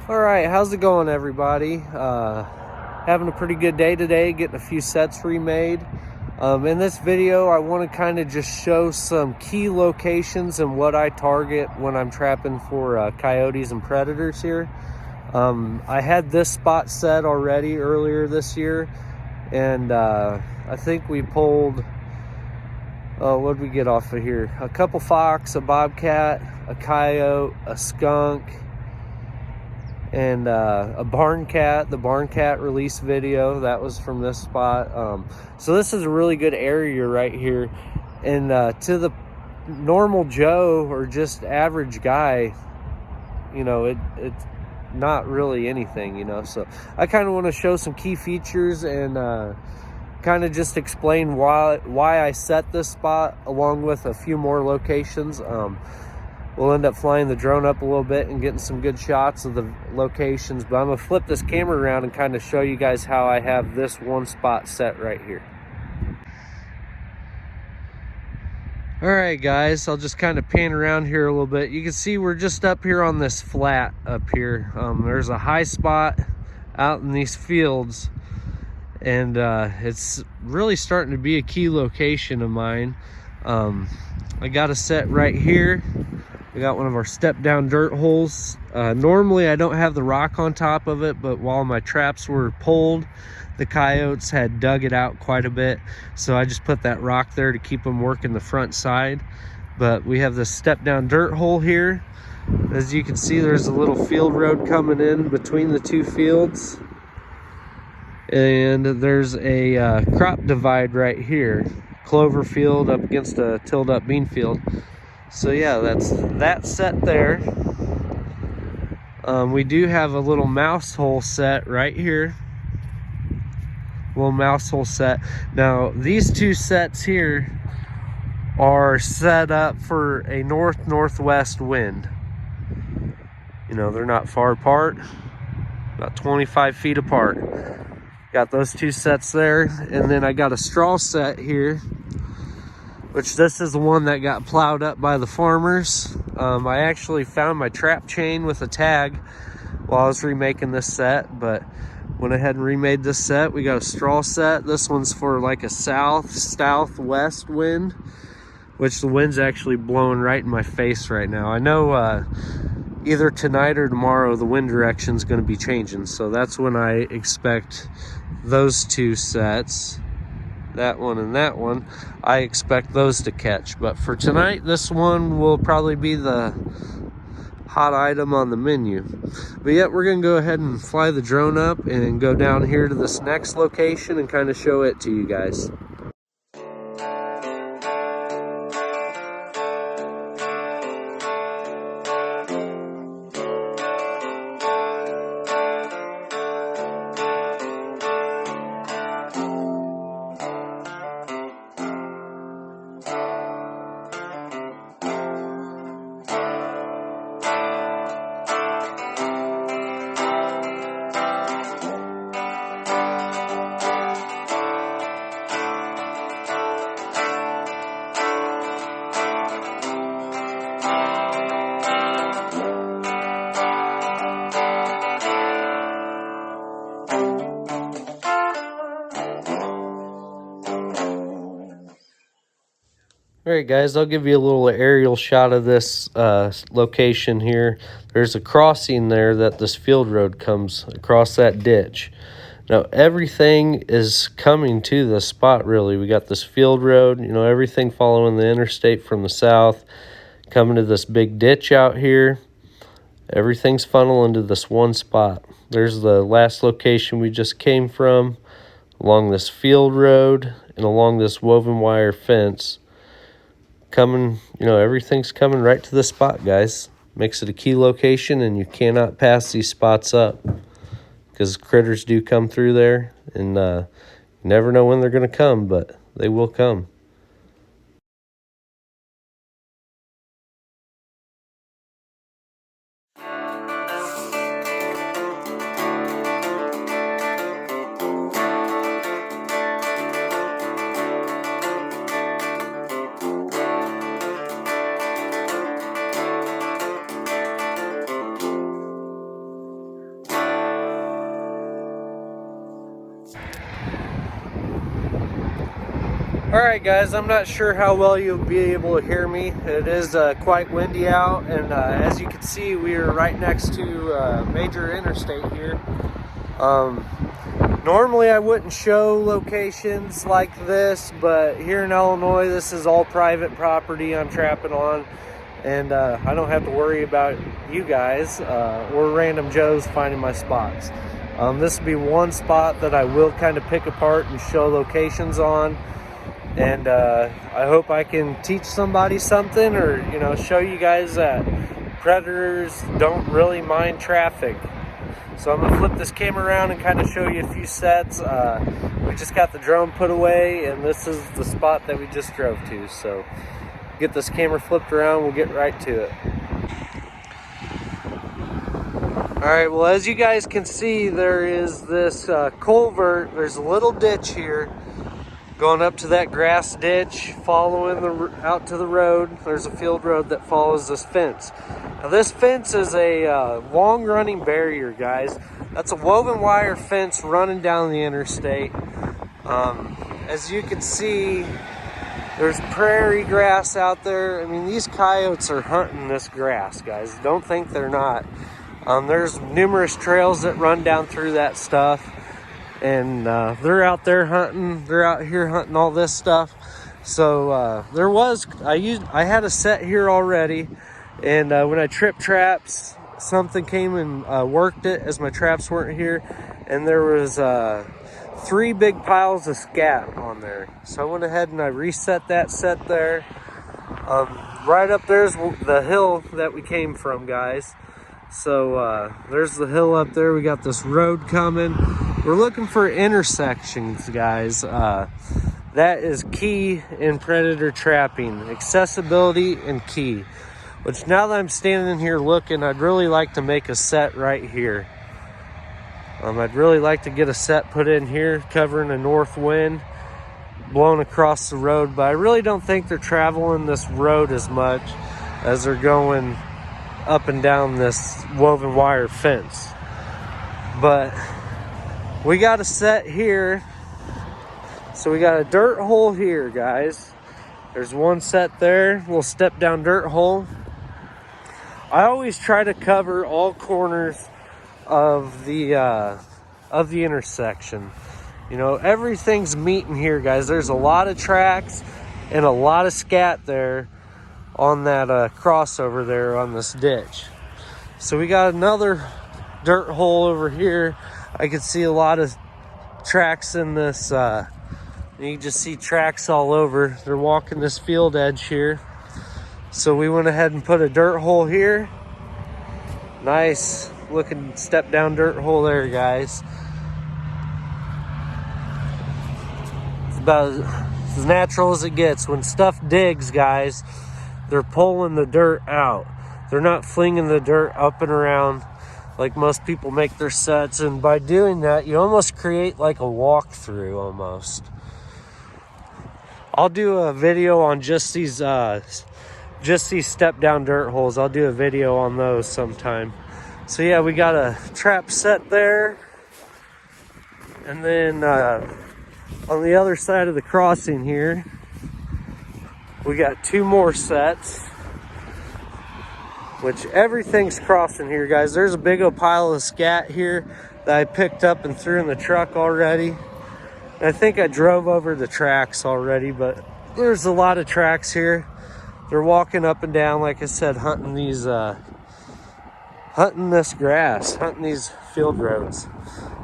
All right, how's it going, everybody? Having a pretty good day today, getting a few sets remade. In this video, I want to kind of just show some key locations and what I target when I'm trapping for coyotes and predators here. I had this spot set already earlier this year, and I think we pulled, what did we get off of here? A couple fox, a bobcat, a coyote, a skunk, and a barn cat. The barn cat release video, that was from this spot. So this is a really good area right here, and to the normal Joe or just average guy, you know, it's not really anything, you know. So I kind of want to show some key features and kind of just explain why I set this spot, along with a few more locations. We'll end up flying the drone up a little bit and getting some good shots of the locations, but I'm gonna flip this camera around and kind of show you guys how I have this one spot set right here. All right, guys, I'll just kind of pan around here a little bit. You can see we're just up here on this flat up here. There's a high spot out in these fields, and it's really starting to be a key location of mine. I got a set right here. We got one of our step down dirt holes. Normally I don't have the rock on top of it, but while my traps were pulled, the coyotes had dug it out quite a bit. So I just put that rock there to keep them working the front side. But we have this step down dirt hole here. As you can see, there's a little field road coming in between the two fields. And there's a crop divide right here. Clover field up against a tilled up bean field. So yeah, that's that set there. We do have a little mouse hole set right here. Little mouse hole set. Now these two sets here are set up for a north-northwest wind. You know, they're not far apart, about 25 feet apart. Got those two sets there, and then I got a straw set here, which this is the one that got plowed up by the farmers. I actually found my trap chain with a tag while I was remaking this set, but went ahead and remade this set. We got a straw set. This one's for like a southwest wind, which the wind's actually blowing right in my face right now. I know either tonight or tomorrow the wind direction is going to be changing, so that's when I expect those two sets, that one and that one, I expect those to catch. But for tonight, this one will probably be the hot item on the menu. But yeah, we're gonna go ahead and fly the drone up and go down here to this next location and kind of show it to you guys. All right, guys, I'll give you a little aerial shot of this location here. There's a crossing there that this field road comes across that ditch. Now, everything is coming to this spot, really. We got this field road, you know, everything following the interstate from the south, coming to this big ditch out here. Everything's funneling to this one spot. There's the last location we just came from, along this field road and along this woven wire fence. Coming, you know, everything's coming right to this spot, guys. Makes it a key location, and you cannot pass these spots up because critters do come through there, and you never know when they're going to come, but they will come. Alright guys, I'm not sure how well you'll be able to hear me. It is quite windy out, and as you can see, we are right next to a major interstate here. Normally I wouldn't show locations like this, but here in Illinois, this is all private property I'm trapping on, and I don't have to worry about you guys or random Joes finding my spots. This will be one spot that I will kind of pick apart and show locations on. And I hope I can teach somebody something, or show you guys that predators don't really mind traffic. So I'm gonna flip this camera around and kind of show you a few sets. We just got the drone put away, and this is the spot that we just drove to. So get this camera flipped around, we'll get right to it. All right, well, as you guys can see, there is this culvert. There's a little ditch here going up to that grass ditch, following out to the road. There's a field road that follows this fence. Now this fence is a long running barrier, guys. That's a woven wire fence running down the interstate. As you can see, there's prairie grass out there. I mean, these coyotes are hunting this grass, guys. Don't think they're not. There's numerous trails that run down through that stuff. And they're out there hunting. They're out here hunting all this stuff. So I had a set here already, and when I tripped traps, something came and worked it as my traps weren't here, and there was 3 big piles of scat on there. So I went ahead and I reset that set there. Right up there's the hill that we came from, guys. So there's the hill up there. We got this road coming. We're looking for intersections, guys. That is key in predator trapping. Accessibility and key. Which, now that I'm standing here looking, I'd really like to make a set right here. I'd really like to get a set put in here, covering a north wind, blowing across the road. But I really don't think they're traveling this road as much as they're going up and down this woven wire fence. But we got a set here. So we got a dirt hole here, guys. There's one set there. We'll step down dirt hole. I always try to cover all corners of the intersection. Everything's meeting here, guys. There's a lot of tracks and a lot of scat there on that crossover there on this ditch. So we got another dirt hole over here. I can see a lot of tracks in this. You can just see tracks all over. They're walking this field edge here. So we went ahead and put a dirt hole here. Nice looking step down dirt hole there, guys. It's about as natural as it gets. When stuff digs, guys, they're pulling the dirt out. They're not flinging the dirt up and around like most people make their sets. And by doing that, you almost create like a walkthrough almost. I'll do a video on just these step down dirt holes. I'll do a video on those sometime. So yeah, we got a trap set there. And then on the other side of the crossing here, we got 2 more sets, which everything's crossing here, guys. There's a big old pile of scat here that I picked up and threw in the truck already. And I think I drove over the tracks already, but there's a lot of tracks here. They're walking up and down, like I said, hunting these, hunting this grass, hunting these field roads.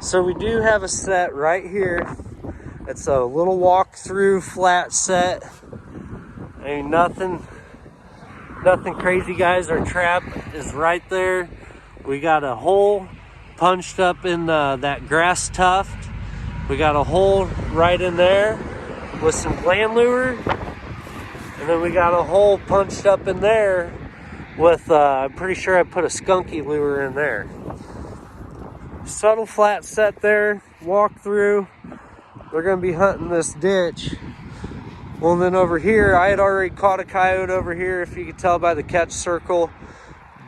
So we do have a set right here. It's a little walk-through flat set. Ain't nothing crazy, guys. Our trap is right there. We got a hole punched up in that grass tuft. We got a hole right in there with some gland lure. And then we got a hole punched up in there with, I'm pretty sure I put a skunky lure in there. Subtle flat set there, walk through. They're gonna be hunting this ditch. Well, then over here, I had already caught a coyote over here, if you could tell by the catch circle.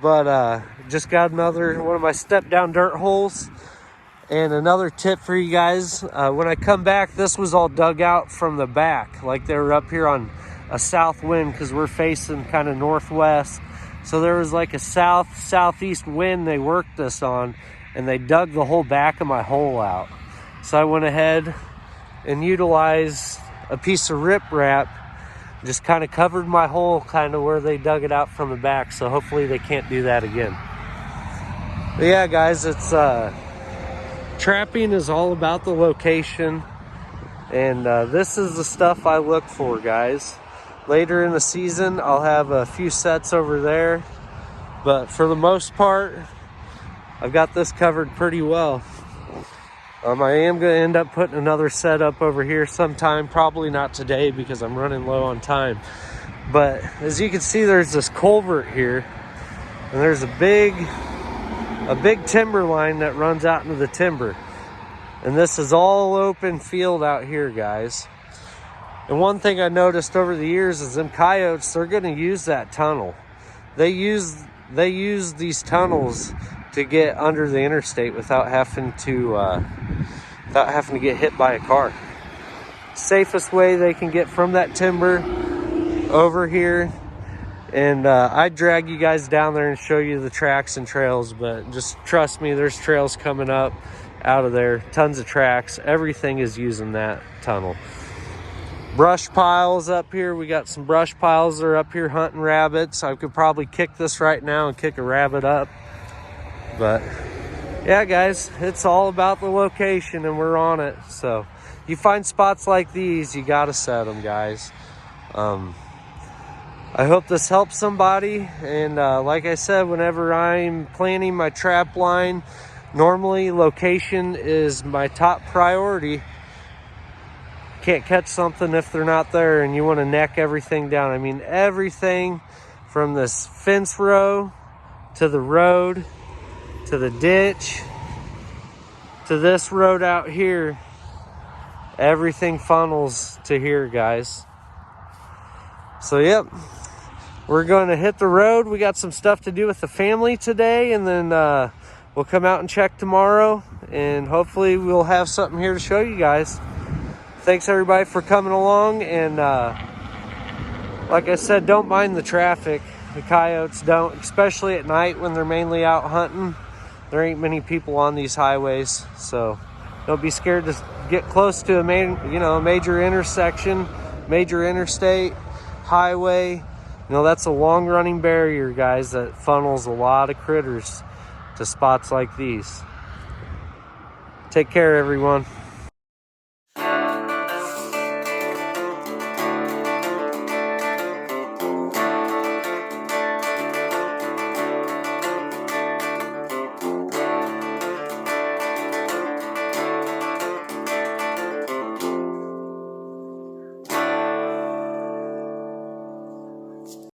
But just got another one of my step down dirt holes. And another tip for you guys, when I come back, this was all dug out from the back. Like they were up here on a south wind because we're facing kind of northwest. So there was like a southeast wind they worked this on, and they dug the whole back of my hole out. So I went ahead and utilized a piece of riprap, just kind of covered my hole kind of where they dug it out from the back. So hopefully they can't do that again. But yeah, guys, it's trapping is all about the location, and this is the stuff I look for, guys. Later in the season, I'll have a few sets over there, but for the most part, I've got this covered pretty well. I am going to end up putting another set up over here sometime, probably not today because I'm running low on time. But as you can see, there's this culvert here, and there's a big timber line that runs out into the timber, and this is all open field out here, guys. And one thing I noticed over the years is them coyotes, they're going to use that tunnel. They use these tunnels to get under the interstate without having to get hit by a car. Safest way they can get from that timber over here. And I'd drag you guys down there and show you the tracks and trails, but just trust me, there's trails coming up out of there, tons of tracks. Everything is using that tunnel. Brush piles up here. We got some brush piles that are up here hunting rabbits. I could probably kick this right now and kick a rabbit up. But yeah, guys, it's all about the location, and we're on it. So you find spots like these, you gotta set them, guys. I hope this helps somebody, and like I said, whenever I'm planning my trap line, normally location is my top priority. Can't catch something if they're not there, and you want to neck everything down. I mean, everything from this fence row to the road to the ditch to this road out here, everything funnels to here, guys. So yep, we're going to hit the road. We got some stuff to do with the family today, and then we'll come out and check tomorrow, and hopefully we'll have something here to show you guys. Thanks everybody for coming along, and like I said, don't mind the traffic. The coyotes don't, especially at night when they're mainly out hunting. There ain't many people on these highways, so don't be scared to get close to a major intersection, major interstate, highway. You know, that's a long-running barrier, guys, that funnels a lot of critters to spots like these. Take care, everyone.